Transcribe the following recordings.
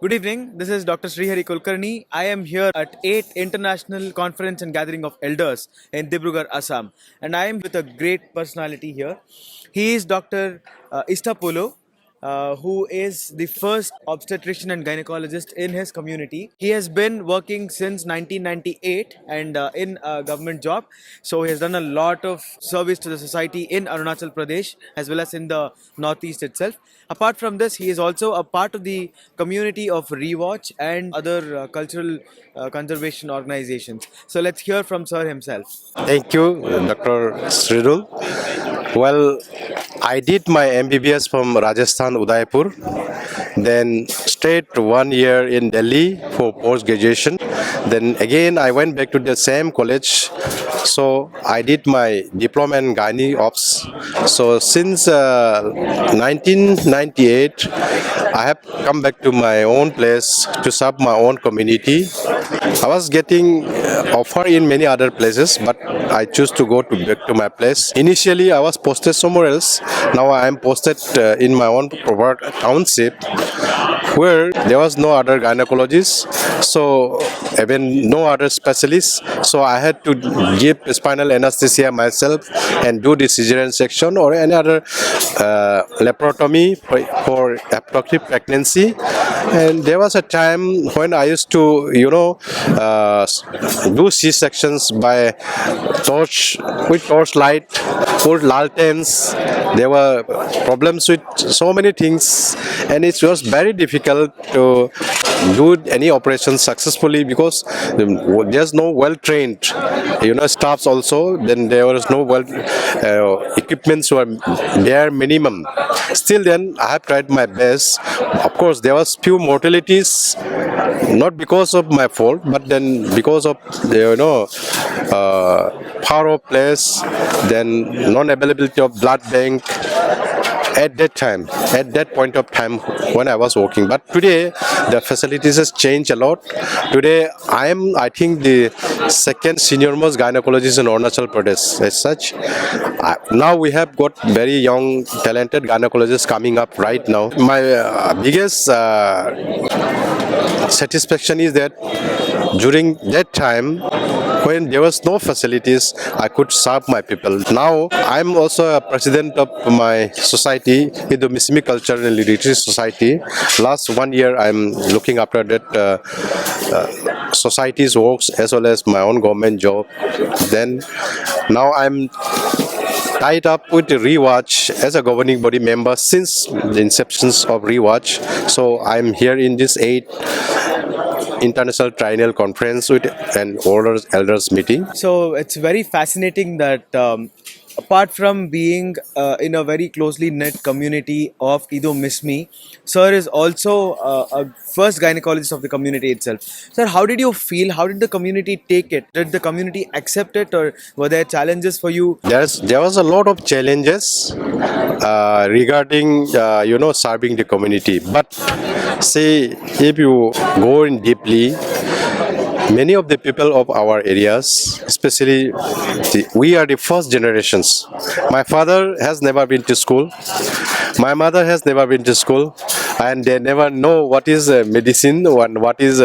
Good evening. This is Dr. Srihari Kulkarni. I am here at 8th International Conference and Gathering of Elders in Dibrugarh, Assam. And I am with a great personality here. He is Dr. Ishta Pulu, who is the first obstetrician and gynecologist in his community. He has been working since 1998 and in a government job. So he has done a lot of service to the society in Arunachal Pradesh as well as in the northeast itself. Apart from this, he is also a part of the community of Rewatch and other cultural conservation organizations. So let's hear from Sir himself. Thank you, Dr. Sridul. Well, I did my MBBS from Rajasthan, Udaipur. Then stayed 1 year in Delhi for post-graduation. Then again, I went back to the same college. So I did my diploma in gynae ops. So since 1998, I have come back to my own place to serve my own community. I was getting offer in many other places, but I choose to go back to my place. Initially, I was posted somewhere else. Now I am posted in my own proper township, where there was no other gynecologist, so even no other specialist. So I had to give spinal anesthesia myself and do the cesarean section or any other laparotomy for appropriate pregnancy. And there was a time when I used to, do C-sections by torchlight, with lanterns. There were problems with so many things, and it was very difficult to do any operation successfully because there's no well-trained, staffs also. Then there was no equipments were bare minimum. Still, then I have tried my best. Of course, there was few mortalities, not because of my fault, but then because of power of place, then non-availability of blood bank at that point of time when I was working. But today the facilities has changed a lot. Today I think the second senior most gynecologist in Arunachal Pradesh as such. Now we have got very young talented gynecologists coming up right now. My biggest satisfaction is that during that time when there was no facilities, I could serve my people. Now I'm also a president of my society, Idu Mishmi Cultural and Literary Society. Last 1 year I'm looking after that society's works as well as my own government job. Then now I'm tied up with the Rewatch as a governing body member since the inception of Rewatch. So I'm here in this 8th International Triennial Conference with an elders meeting. So it's very fascinating that apart from being in a very closely knit community of Idu Mishmi, Sir is also a first gynecologist of the community itself. Sir, how did you feel? How did the community take it? Did the community accept it, or were there challenges for you? There was a lot of challenges regarding serving the community. But see, if you go in deeply, many of the people of our areas, especially we are the first generations. My father has never been to school. My mother has never been to school, and they never know what is medicine and what is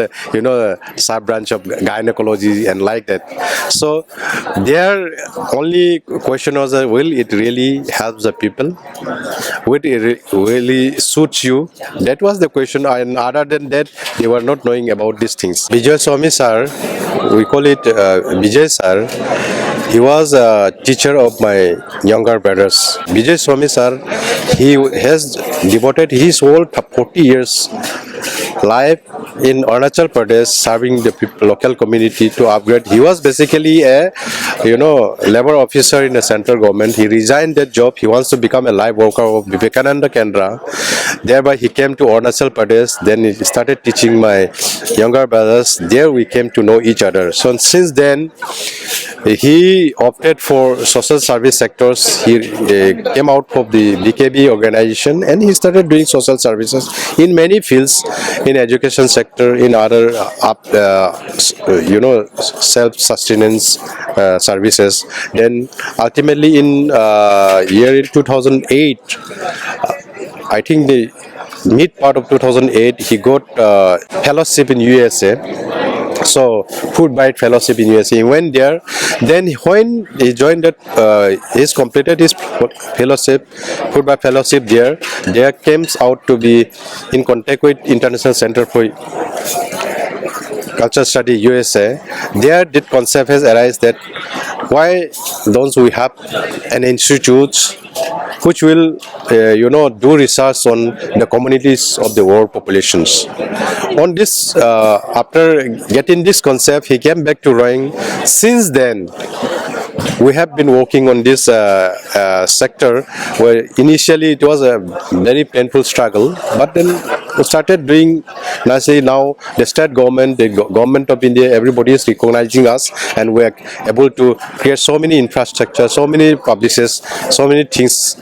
sub branch of gynecology and like that. So their only question was, will it really help the people? Will it really suit you? That was the question. And other than that, they were not knowing about these things. Vijay Swami sir, we call it Vijay sir. He was a teacher of my younger brothers. Vijay Swami sir, he has devoted his whole 40 years life in Arunachal Pradesh serving the local community to upgrade. He was basically a labor officer in the central government. He resigned that job. He wants to become a live worker of Vivekananda Kendra. Thereby he came to Arunachal Pradesh. Then he started teaching my younger brothers. There we came to know each other. So since then he opted for social service sectors. He came out of the BKB organization and he started doing social services in many fields, in education sector, in other self-sustenance services. Then ultimately in year 2008, I think mid part of 2008, he got fellowship in USA. So Fulbright fellowship in USA. He went there. Then when he joined that, he's completed his fellowship, Fulbright fellowship there. There comes out to be in contact with International Center for Cultural Study USA. There, the concept has arisen that why don't we have an institute which will, do research on the communities of the world populations. On this, after getting this concept, he came back to Rohing. Since then, we have been working on this sector where initially it was a very painful struggle, but then we started doing nicely. Now the state government, the government of India, everybody is recognizing us, and we are able to create so many infrastructure, so many publices, so many things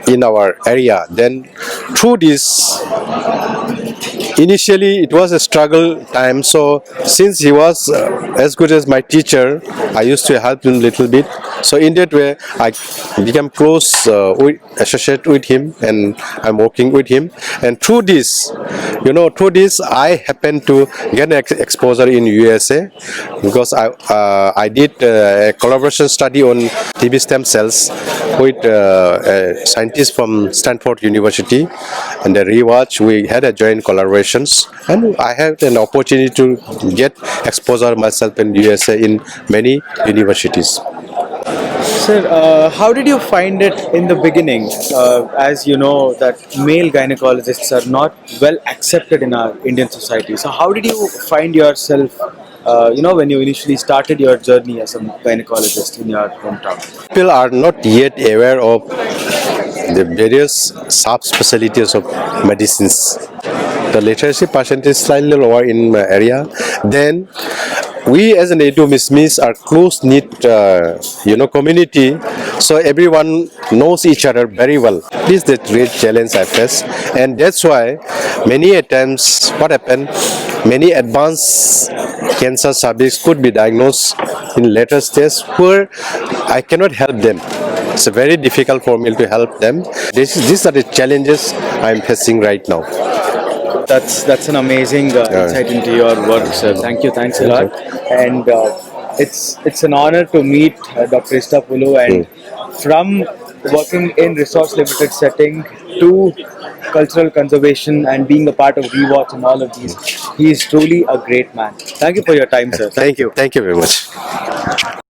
in our area. Then through this, initially it was a struggle time, so since he was as good as my teacher, I used to help him a little bit. So in that way I became close, associate with him, and I'm working with him. And through this, I happened to get an exposure in USA, because I did a collaboration study on TB stem cells with a scientist from Stanford University, and the rewatch we had a joint collaborations, and I had an opportunity to get exposure myself in USA in many universities. Sir, how did you find it in the beginning? As you know, that male gynecologists are not well accepted in our Indian society. So, how did you find yourself, when you initially started your journey as a gynecologist in your hometown? People are not yet aware of the various subspecialties of medicines. The literacy percentage is slightly lower in my area. Then we as an Idu Mishmi are close knit, community. So everyone knows each other very well. This is the great challenge I face, and that's why many a times what happened, many advanced cancer subjects could be diagnosed in later stage where I cannot help them. It's very difficult for me to help them. These are the challenges I'm facing right now. That's an amazing insight into your work, sir. Thank you, thanks a lot. And it's an honor to meet Dr. Ishta Pulu, and from working in resource limited setting to cultural conservation and being a part of Rewatch and all of these, he is truly a great man. Thank you for your time, sir. Thank you. Thank you very much.